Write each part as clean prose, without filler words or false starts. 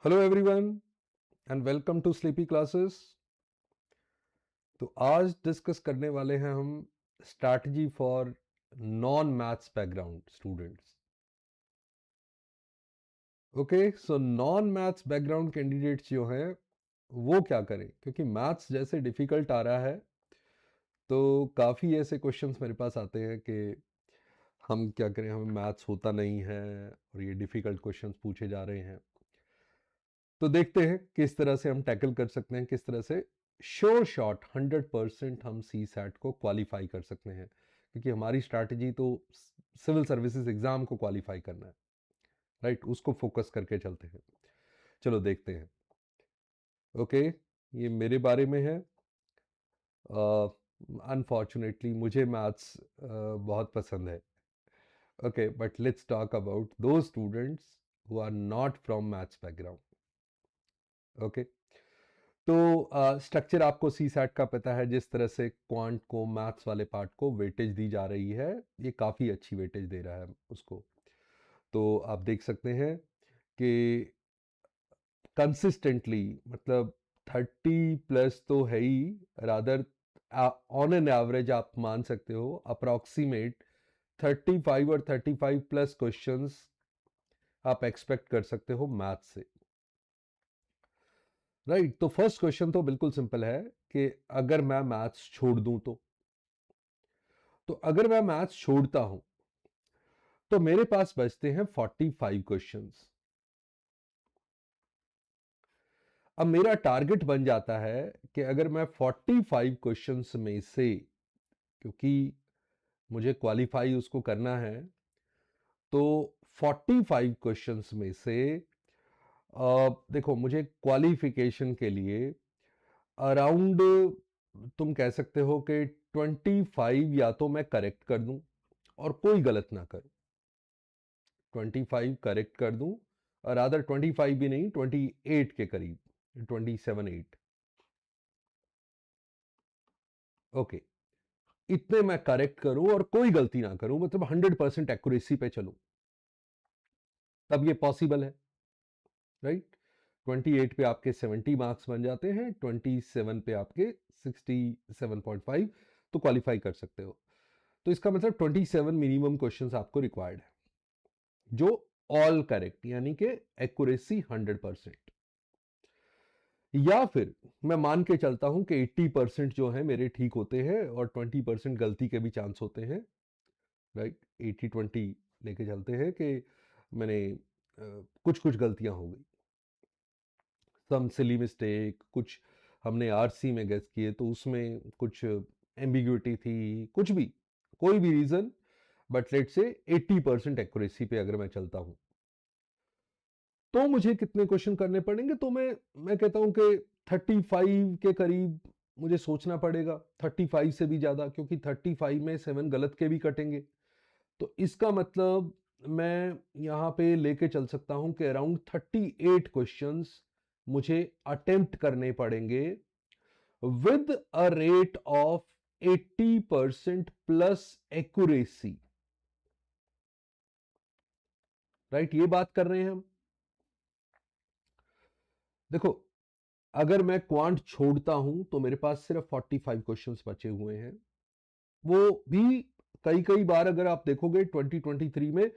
Hello everyone and welcome to Sleepy Classes. तो आज discuss करने वाले हैं हम strategy for non maths background students. Okay, so non maths background candidates जो हैं वो क्या करें, क्योंकि मैथ्स जैसे डिफ़िकल्ट आ रहा है तो काफ़ी ऐसे क्वेश्चंस मेरे पास आते हैं कि हम क्या करें, हमें मैथ्स होता नहीं है और ये डिफ़िकल्ट क्वेश्चंस पूछे जा रहे हैं। तो देखते हैं किस तरह से हम टैकल कर सकते हैं, किस तरह से श्योर शॉट 100% हम सी सैट को क्वालिफाई कर सकते हैं, क्योंकि हमारी स्ट्रैटेजी तो सिविल सर्विसेज एग्जाम को क्वालिफाई करना है, राइट? उसको फोकस करके चलते हैं। चलो देखते हैं। ओके, ये मेरे बारे में है। अनफॉर्चुनेटली मुझे मैथ्स बहुत पसंद है। Okay, but let's talk about दो students who are not from maths background. Okay, तो स्ट्रक्चर आपको सी सैट का पता है, जिस तरह से क्वांट को, मैथ्स वाले पार्ट को वेटेज दी जा रही है, ये काफ़ी अच्छी वेटेज दे रहा है उसको। तो आप देख सकते हैं कि कंसिस्टेंटली, मतलब 30+ तो है ही, रादर ऑन एन एवरेज आप मान सकते हो अप्रॉक्सीमेट 35 और 35+ क्वेश्चंस आप एक्सपेक्ट कर सकते हो मैथ्स से, राइट? तो फर्स्ट क्वेश्चन तो बिल्कुल सिंपल है कि अगर मैं मैथ्स छोड़ दूं तो अगर मैं मैथ्स छोड़ता हूं तो मेरे पास बचते हैं 45 क्वेश्चंस। अब मेरा टारगेट बन जाता है कि अगर मैं 45 क्वेश्चंस में से, क्योंकि मुझे क्वालिफाई उसको करना है, तो 45 क्वेश्चंस में से देखो, मुझे क्वालिफिकेशन के लिए अराउंड, तुम कह सकते हो कि 25 या तो मैं करेक्ट कर दूं और कोई गलत ना करूं, 25 करेक्ट कर दूं, और अदर 25 भी नहीं, 28 के करीब, 27-8। ओके, इतने मैं करेक्ट करूं और कोई गलती ना करूं, मतलब 100% एक्यूरेसी पे चलूं, तब ये पॉसिबल है, राइट? 28 पे आपके 70 मार्क्स बन जाते हैं, 27 पे आपके 67.5, तो क्वालिफाई कर सकते हो। तो इसका मतलब 27 मिनिमम क्वेश्चंस आपको रिक्वायर्ड है, जो ऑल करेक्ट, यानी कि एक्यूरेसी 100%। या फिर मैं मान के चलता हूं कि 80% जो है मेरे ठीक होते हैं और 20% गलती के भी चांस होते हैं, राइट? 80-20 लेके चलते हैं कि मैंने कुछ कुछ गलतियां हो गई, सम सिली मिस्टेक, कुछ हमने आरसी में गेस किए तो उसमें कुछ एम्बिग्युइटी थी, कुछ भी, कोई भी रीजन, बट लेट से 80% एक्यूरेसी पे अगर मैं चलता हूं तो मुझे कितने क्वेश्चन करने पड़ेंगे? तो मैं कहता हूं कि 35 के करीब मुझे सोचना पड़ेगा, 35 से भी ज्यादा, क्योंकि 35 में 7 गलत के भी कटेंगे। तो इसका मतलब मैं यहां पे लेके चल सकता हूं कि अराउंड 38 क्वेश्चंस मुझे अटेम्प्ट करने पड़ेंगे with a rate of 80% plus accuracy, right? ये बात कर रहे हैं हम। देखो, अगर मैं क्वांट छोड़ता हूं तो मेरे पास सिर्फ 45 क्वेश्चंस बचे हुए हैं, वो भी कई कई बार अगर आप देखोगे 2023 में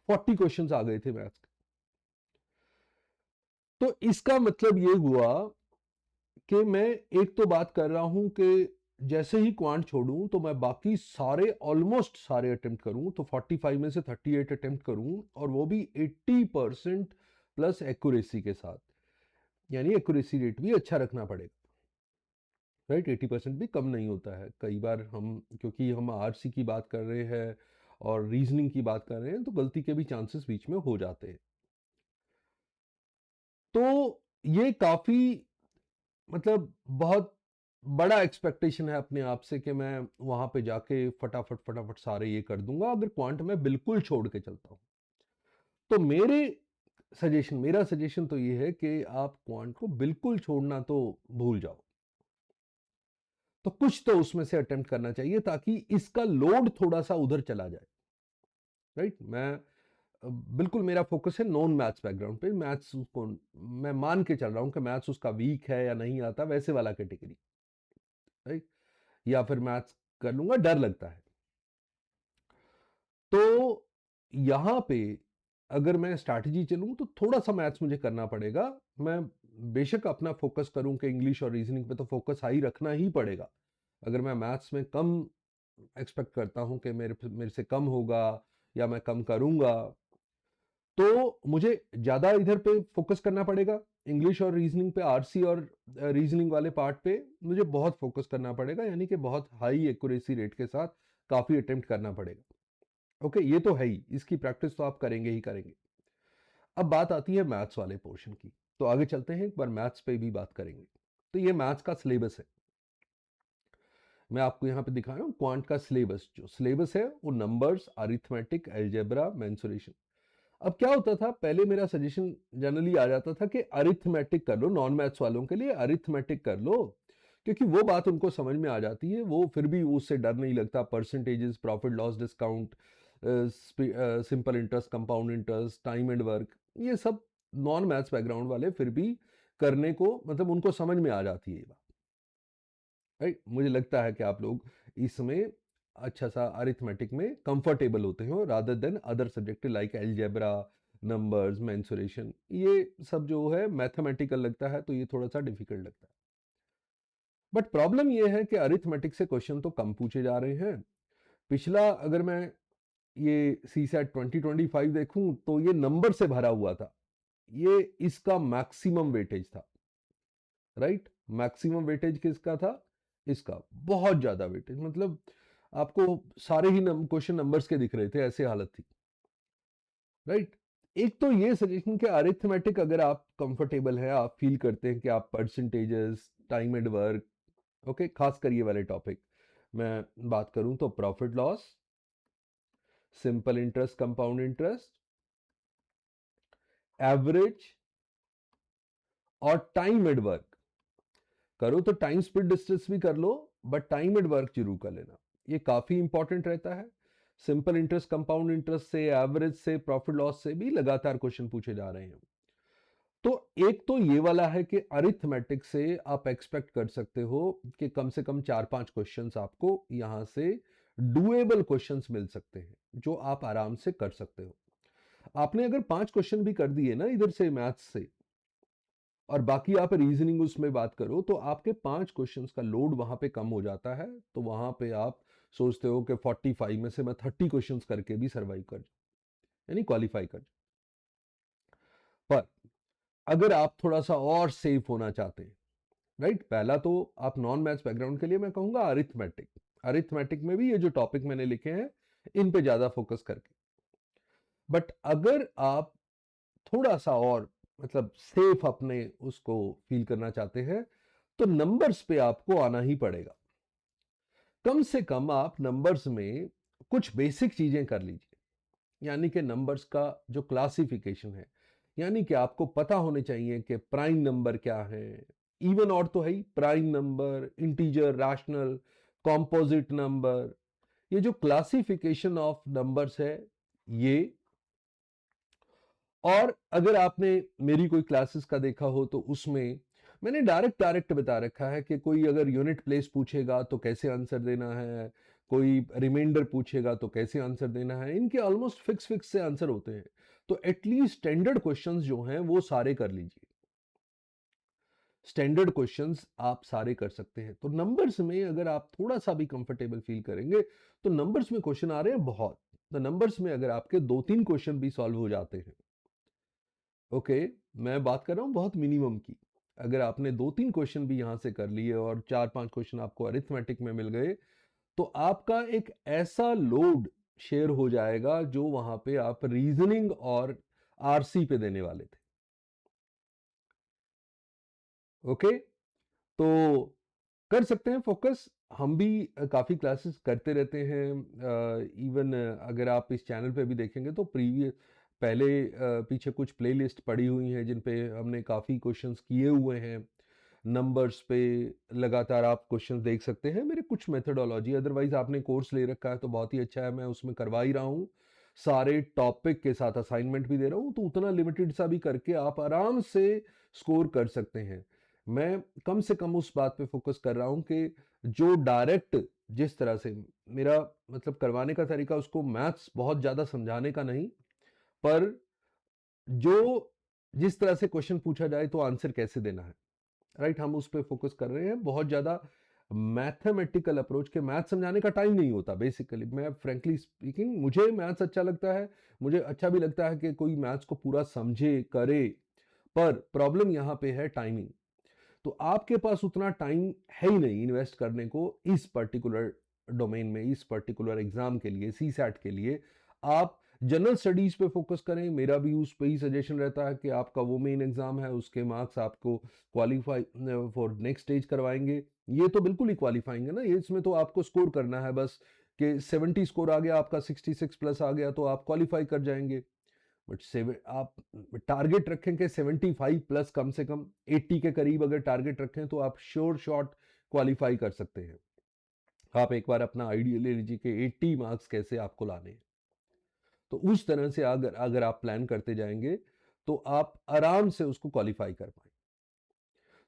40 क्वेश्चंस आ गए थे मैथ्स के। तो इसका मतलब ये हुआ कि मैं एक तो बात कर रहा हूं कि जैसे ही क्वांट छोड़ूं तो मैं बाकी सारे, ऑलमोस्ट सारे अटेम्प्ट करूं, तो 45 में से 38 अटेम्प्ट करूं, और वो भी 80% प्लस एक्यूरेसी के साथ, यानी एक्यूरेसी रेट भी अच्छा रखना पड़ेगा, राइट? 80% भी कम नहीं होता है। कई बार हम, क्योंकि हम आरसी की बात कर रहे हैं और रीजनिंग की बात कर रहे हैं, तो गलती के भी चांसेस बीच में हो जाते हैं। तो ये काफी, मतलब बहुत बड़ा एक्सपेक्टेशन है अपने आप से कि मैं वहां पे जाके फटाफट फटाफट सारे ये कर दूंगा अगर क्वांट में बिल्कुल छोड़ के चलता हूं। तो मेरा सजेशन तो ये है कि आप क्वांट को बिल्कुल छोड़ना तो भूल जाओ, तो कुछ तो उसमें से अटेम्प्ट करना चाहिए ताकि इसका लोड थोड़ा सा उधर चला जाए, राइट? मैं बिल्कुल मेरा फोकस है नॉन मैथ्स बैकग्राउंड पे, मैथ्स को मैं मान के चल रहा हूँ कि मैथ्स उसका वीक है या नहीं आता, वैसे वाला कैटेगरी, राइट, या फिर मैथ्स कर लूंगा डर लगता है। तो यहां पे अगर मैं स्ट्रैटेजी चलूं तो थोड़ा सा मैथ्स मुझे करना पड़ेगा। मैं बेशक अपना फोकस करूं कि इंग्लिश और रीजनिंग पे तो फोकस हाई रखना ही पड़ेगा। अगर मैं मैथ्स में कम एक्सपेक्ट करता हूं कि मेरे से कम होगा या मैं कम करूंगा, तो मुझे ज़्यादा इधर पे फोकस करना पड़ेगा। इंग्लिश और रीजनिंग पे, आरसी और रीजनिंग वाले पार्ट पे मुझे बहुत फोकस करना पड़ेगा, यानी कि बहुत हाई एक्यूरेसी रेट के साथ काफ़ी अटेम्प्ट करना पड़ेगा। ओके, ये तो है ही, इसकी प्रैक्टिस तो आप करेंगे ही करेंगे। अब बात आती है मैथ्स वाले पोर्शन की, तो आगे चलते हैं, एक बार मैथ्स पे भी बात करेंगे। तो ये मैथ्स का सिलेबस है, मैं आपको यहाँ पे दिखा रहा हूँ क्वांट का सिलेबस। जो सिलेबस है वो नंबर्स, अरिथमेटिक, अलजेब्रा, मेंसुरेशन। अब क्या होता था, पहले मेरा सजेशन जनरली आ जाता था कि अरिथमेटिक कर लो, नॉन मैथ्स वालों के लिए अरिथमेटिक कर लो, क्योंकि वो बात उनको समझ में आ जाती है, वो फिर भी उससे डर नहीं लगता। Percentages, profit loss discount, simple interest, compound interest, time and work, ये सब नॉन मैथ्स बैकग्राउंड वाले फिर भी करने को, मतलब उनको समझ में आ जाती है ये बात, राइट। मुझे लगता है कि आप लोग इसमें अच्छा सा अरिथमेटिक में कंफर्टेबल होते हो rather than other subject like algebra, numbers, mensuration. ये सब जो है मैथमेटिकल लगता है, तो ये थोड़ा सा डिफिकल्ट लगता है। बट प्रॉब्लम ये है कि अरिथमेटिक से क्वेश्चन तो कम पूछे जा रहे हैं। पिछला अगर मैं ये सीसैट 2025 देखूं तो ये नंबर से भरा हुआ था, ये इसका मैक्सिमम वेटेज था, राइट। मैक्सिमम वेटेज किसका था, इसका बहुत ज्यादा वेटेज, मतलब आपको सारे ही क्वेश्चन नंबर्स के दिख रहे थे, ऐसे हालत थी, राइट। एक तो ये सजेशन कि अरिथमेटिक अगर आप कंफर्टेबल है, आप फील करते हैं कि आप percentages, time and work, okay, खास कर ये वाले टॉपिक मैं बात करूं तो profit loss, simple interest, compound interest, average और टाइम एंड वर्क करो, तो टाइम स्पीड डिस्टेंस भी कर लो, बट टाइम एंड वर्क जरूर कर लेना, ये काफी इंपॉर्टेंट रहता है। सिंपल इंटरेस्ट, कंपाउंड इंटरेस्ट से, एवरेज से, प्रॉफिट लॉस से भी लगातार क्वेश्चन पूछे जा रहे हैं। तो एक तो ये वाला है कि अरिथमेटिक से आप एक्सपेक्ट कर सकते हो कि कम से कम 4-5 क्वेश्चंस आपको यहां से डुएबल क्वेश्चंस मिल सकते हैं, जो आप आराम से कर सकते हो। आपने अगर 5 क्वेश्चन भी कर दिए ना इधर से मैथ्स से, और बाकी आप रीजनिंग उसमें बात करो, तो आपके 5 क्वेश्चंस का लोड वहां पे कम हो जाता है। तो वहां पे आप सोचते हो कि 45 में से मैं 30 क्वेश्चंस करके भी सर्वाइव कर जाऊं, यानी क्वालिफाई कर जाऊं। पर अगर आप थोड़ा सा और सेफ होना चाहते हैं, राइट, पहला तो आप नॉन मैथ्स बैकग्राउंड के लिए मैं कहूंगा अरिथमेटिक, अरिथमेटिक में भी ये जो टॉपिक मैंने लिखे हैं इन पे ज्यादा फोकस करके। बट अगर आप थोड़ा सा और मतलब सेफ अपने उसको फील करना चाहते हैं, तो नंबर्स पे आपको आना ही पड़ेगा। कम से कम आप नंबर्स में कुछ बेसिक चीजें कर लीजिए, यानी कि नंबर्स का जो क्लासिफिकेशन है, यानी कि आपको पता होने चाहिए कि प्राइम नंबर क्या है, इवन और तो है ही, prime number, integer, rational, composite number, ये जो क्लासिफिकेशन ऑफ नंबर्स है ये। और अगर आपने मेरी कोई क्लासेस का देखा हो तो उसमें मैंने डायरेक्ट डायरेक्ट बता रखा है कि कोई अगर यूनिट प्लेस पूछेगा तो कैसे आंसर देना है, कोई रिमाइंडर पूछेगा तो कैसे आंसर देना है, इनके ऑलमोस्ट फिक्स फिक्स से आंसर होते हैं। तो एटलीस्ट स्टैंडर्ड क्वेश्चंस जो हैं वो सारे कर लीजिए, स्टैंडर्ड क्वेश्चंस आप सारे कर सकते हैं। तो नंबर्स में अगर आप थोड़ा सा भी कंफर्टेबल फील करेंगे, तो नंबर्स में क्वेश्चन आ रहे हैं बहुत, तो नंबर्स में अगर आपके 2-3 क्वेश्चन भी सॉल्व हो जाते हैं, ओके, मैं बात कर रहा हूं बहुत मिनिमम की, अगर आपने 2-3 क्वेश्चन भी यहां से कर लिए और 4-5 क्वेश्चन आपको अरिथमेटिक में मिल गए, तो आपका एक ऐसा लोड शेयर हो जाएगा जो वहां पे आप रीजनिंग और आरसी पे देने वाले थे। ओके, तो कर सकते हैं फोकस, हम भी काफ़ी क्लासेस करते रहते हैं। इवन अगर आप इस चैनल पे भी देखेंगे तो प्रीवियस पहले पीछे कुछ प्लेलिस्ट पड़ी हुई हैं जिन पे हमने काफ़ी क्वेश्चंस किए हुए हैं। नंबर्स पे लगातार आप क्वेश्चंस देख सकते हैं, मेरे कुछ मेथडोलॉजी, अदरवाइज आपने कोर्स ले रखा है तो बहुत ही अच्छा है, मैं उसमें करवा ही रहा हूँ। सारे टॉपिक के साथ असाइनमेंट भी दे रहा हूं, तो उतना लिमिटेड सा भी करके आप आराम से स्कोर कर सकते हैं। मैं कम से कम उस बात पे फोकस कर रहा हूं कि जो डायरेक्ट जिस तरह से मेरा मतलब करवाने का तरीका, उसको मैथ्स बहुत ज्यादा समझाने का नहीं, पर जो जिस तरह से क्वेश्चन पूछा जाए तो आंसर कैसे देना है, राइट, हम उस पर फोकस कर रहे हैं। बहुत ज्यादा मैथमेटिकल अप्रोच के मैथ समझाने का टाइम नहीं होता बेसिकली। मैं फ्रेंकली स्पीकिंग, मुझे मैथ्स अच्छा लगता है, मुझे अच्छा भी लगता है कि कोई मैथ्स को पूरा समझे करे, पर प्रॉब्लम यहां पे है टाइमिंग। तो आपके पास उतना टाइम है ही नहीं इन्वेस्ट करने को इस पर्टिकुलर डोमेन में, इस पर्टिकुलर एग्जाम के लिए, सी सैट के लिए। आप जनरल स्टडीज पे फोकस करें, मेरा भी उस पे ही सजेशन रहता है कि आपका वो मेन एग्जाम है, उसके मार्क्स आपको क्वालिफाई फॉर नेक्स्ट स्टेज करवाएंगे। ये तो बिल्कुल ही क्वालिफाइंग है ना, ये इसमें तो आपको स्कोर करना है बस, कि 70 स्कोर आ गया आपका, 66 प्लस आ गया तो आप क्वालिफाई कर जाएंगे। बट आप टारगेट रखें कि 75 प्लस, कम से कम 80 के करीब अगर टारगेट रखें तो आप श्योर शॉट क्वालिफाई कर सकते हैं। आप एक बार अपना आइडिया ले लीजिए कि 80 मार्क्स कैसे आपको लाने हैं। तो उस तरह से अगर अगर आप प्लान करते जाएंगे तो आप आराम से उसको क्वालिफाई कर पाएंगे।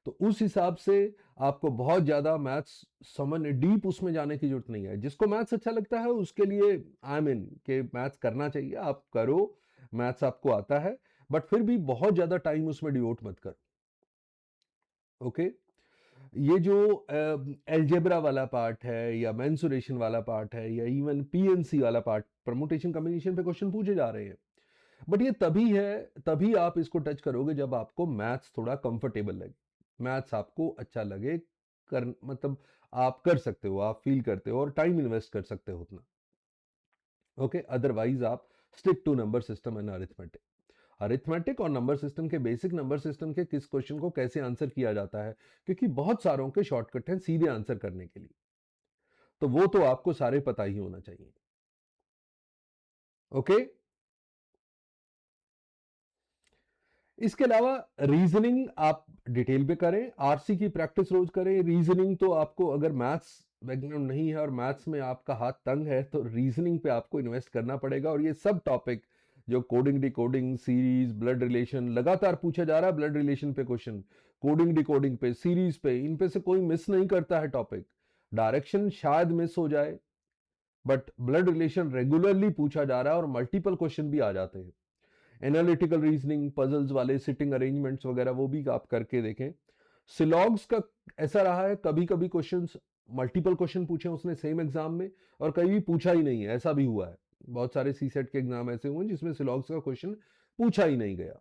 तो उस हिसाब से आपको बहुत ज्यादा मैथ्स समझ डीप उसमें जाने की जरूरत नहीं है। जिसको मैथ्स अच्छा लगता है उसके लिए आई मीन कि मैथ्स करना चाहिए, आप करो, मैथ्स आपको आता है, बट फिर भी बहुत ज्यादा टाइम उसमें डिवोट मत करो। ओके, ये जो एल्जेब्रा वाला पार्ट है या मेंसुरेशन वाला पार्ट है या इवन पीएनसी वाला पार्ट, परमुटेशन कॉम्बिनेशन पे क्वेश्चन पूछे जा रहे हैं, बट ये तभी है, तभी आप इसको टच करोगे जब आपको मैथ्स थोड़ा कंफर्टेबल लगे, मैथ्स आपको अच्छा लगे, कर मतलब आप कर सकते हो, आप फील करते हो और टाइम इन्वेस्ट कर सकते हो उतना। ओके, अदरवाइज आप stick to number system and arithmetic. Arithmetic और नंबर सिस्टम के, बेसिक नंबर सिस्टम के किस क्वेश्चन को कैसे आंसर किया जाता है, क्योंकि बहुत सारों के शॉर्टकट हैं सीधे आंसर करने के लिए, तो वो तो आपको सारे पता ही होना चाहिए। ओके, इसके अलावा रीजनिंग आप डिटेल पे करें, आरसी की प्रैक्टिस रोज करें। रीजनिंग तो आपको, अगर मैथ्स बैकग्राउंड नहीं है और मैथ्स में आपका हाथ तंग है, तो रीजनिंग पे आपको इन्वेस्ट करना पड़ेगा। और ये सब टॉपिक जो coding decoding, series, blood relation, लगातार पूछा जा रहा है ब्लड रिलेशन पे क्वेश्चन, कोडिंग डिकोडिंग पे, सीरीज पे, इन पे से कोई मिस नहीं करता है टॉपिक। डायरेक्शन शायद मिस हो जाए, बट ब्लड रिलेशन रेगुलरली पूछा जा रहा है और मल्टीपल क्वेश्चन भी आ जाते हैं। एनालिटिकल रीजनिंग, पजल्स वाले, सिटिंग अरेंजमेंट्स वगैरह, वो भी आप करके देखें। सिलॉग्स का ऐसा रहा है, कभी कभी क्वेश्चंस, मल्टीपल क्वेश्चन पूछे उसने सेम एग्जाम में और कहीं भी पूछा ही नहीं है, ऐसा भी हुआ है। बहुत सारे सी सेट के एग्जाम ऐसे हुए जिसमें सिलॉग्स का क्वेश्चन पूछा ही नहीं गया।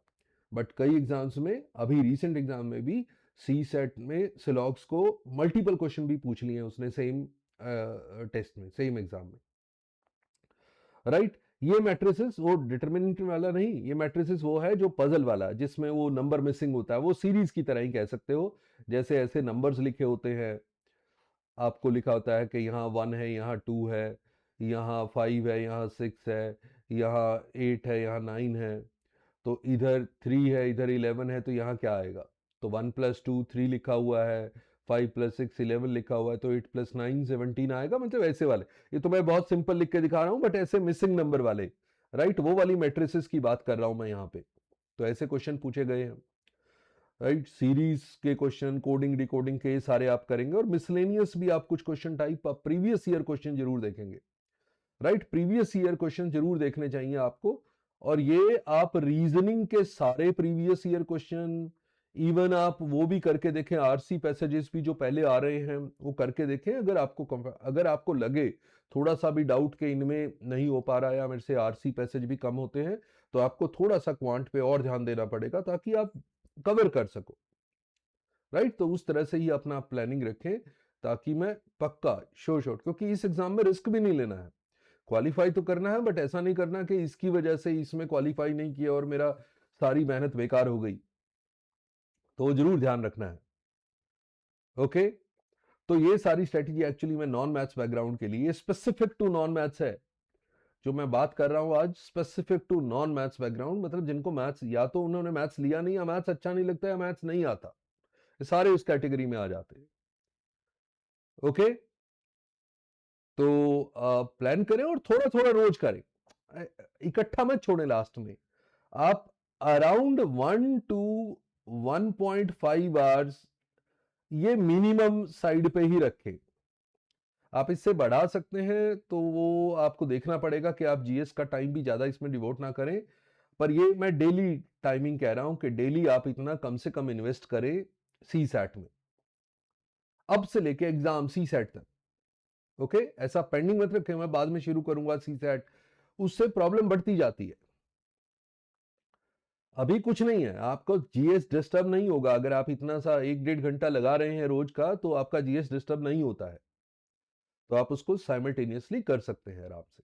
बट कई एग्जाम्स में, अभी रिसेंट एग्जाम में भी सी सेट में सिलॉग्स को मल्टीपल क्वेश्चन भी पूछ लिए उसने सेम टेस्ट में, सेम एग्जाम में, राइट। ये मैट्रिसेस वो डिटरमिनेंट वाला नहीं, ये मैट्रिसेस वो है जो पजल वाला, जिसमें वो नंबर मिसिंग होता है, वो सीरीज की तरह ही कह सकते हो। जैसे ऐसे नंबर्स लिखे होते हैं, आपको लिखा होता है कि यहाँ 1 है, यहाँ 2 है, यहाँ 5 है, यहाँ 6 है, यहाँ 8 है, यहाँ 9 है, तो इधर 3 है, इधर 11 है, तो यहाँ क्या आएगा? तो 1 + 2 3 लिखा हुआ है, 5 + 6 11 लिखा हुआ है, तो 8 + 9 17 आएगा। मतलब ऐसे वाले, ये तो मैं बहुत सिंपल लिख के दिखा रहा हूं, बट ऐसे मिसिंग नंबर वाले, राइट, वो वाली मैट्रिसेस की बात कर रहा हूं मैं यहाँ पे। तो ऐसे क्वेश्चन पूछे गए हैं, राइट। सीरीज के क्वेश्चन, कोडिंग डिकोडिंग के सारे आप करेंगे, और मिसलेनियस भी आप कुछ क्वेश्चन टाइप आप प्रीवियस ईयर क्वेश्चन जरूर देखेंगे, राइट। प्रीवियस ईयर क्वेश्चन जरूर देखने चाहिए आपको। और ये आप रीजनिंग के सारे प्रीवियस ईयर क्वेश्चन, इवन आप वो भी करके देखें, आरसी पैसेजेस भी जो पहले आ रहे हैं वो करके देखें। अगर आपको लगे थोड़ा सा भी डाउट के इनमें नहीं हो पा रहा है या मेरे से आरसी पैसेज भी कम होते हैं, तो आपको थोड़ा सा क्वांट पे और ध्यान देना पड़ेगा ताकि आप कवर कर सको, राइट। तो उस तरह से ही अपना प्लानिंग रखें, ताकि मैं पक्का श्योर शॉट, क्योंकि इस एग्जाम में रिस्क भी नहीं लेना है, क्वालिफाई तो करना है, बट ऐसा नहीं करना कि इसकी वजह से इसमें क्वालिफाई नहीं किया और मेरा सारी मेहनत बेकार हो गई, तो जरूर ध्यान रखना है। ओके, तो ये सारी स्ट्रेटेजी एक्चुअली मैं नॉन मैथ्स बैकग्राउंड के लिए, स्पेसिफिक टू नॉन मैथ्स है जो मैं बात कर रहा हूं आज, specific to non maths background, मतलब जिनको मैथ्स, या तो उन्होंने मैथ्स लिया नहीं, या मैथ्स अच्छा नहीं लगता, या मैथ्स नहीं आता, ये सारे उस कैटेगरी में आ जाते हैं। ओके, तो प्लान करें और थोड़ा थोड़ा रोज करें। इकट्ठा मत छोड़ें लास्ट में, आप अराउंड 1 to 1.5 आवर्स ये मिनिमम साइड पे ही रखें। आप इससे बढ़ा सकते हैं तो वो आपको देखना पड़ेगा कि आप जीएस का टाइम भी ज्यादा इसमें डिवोट ना करें, पर ये मैं डेली टाइमिंग कह रहा हूं कि डेली आप इतना कम से कम इन्वेस्ट करें सी सैट में, अब से लेके एग्जाम सी सैट तक। ओके, ऐसा पेंडिंग मत रखें मैं बाद में शुरू करूंगा सी सैट, उससे प्रॉब्लम बढ़ती जाती है। अभी कुछ नहीं है, आपको जीएस डिस्टर्ब नहीं होगा, अगर आप इतना सा 1-1.5 घंटा लगा रहे हैं रोज का तो आपका जीएस डिस्टर्ब नहीं होता है, तो आप उसको साइमल्टेनियसली कर सकते हैं आराम से।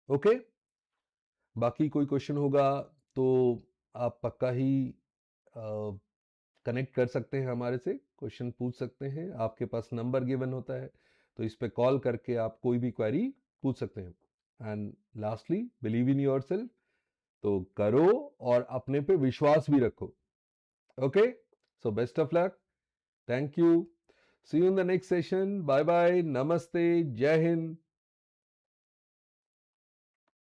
ओके, बाकी कोई क्वेश्चन होगा तो आप पक्का ही कनेक्ट कर सकते हैं हमारे से, क्वेश्चन पूछ सकते हैं, आपके पास नंबर गिवन होता है तो इस पे कॉल करके आप कोई भी क्वेरी पूछ सकते हैं। And lastly, believe in yourself, तो करो और अपने पे विश्वास भी रखो। Okay, so best of luck, thank you, see you in the next session, bye bye, नमस्ते, जय हिंद।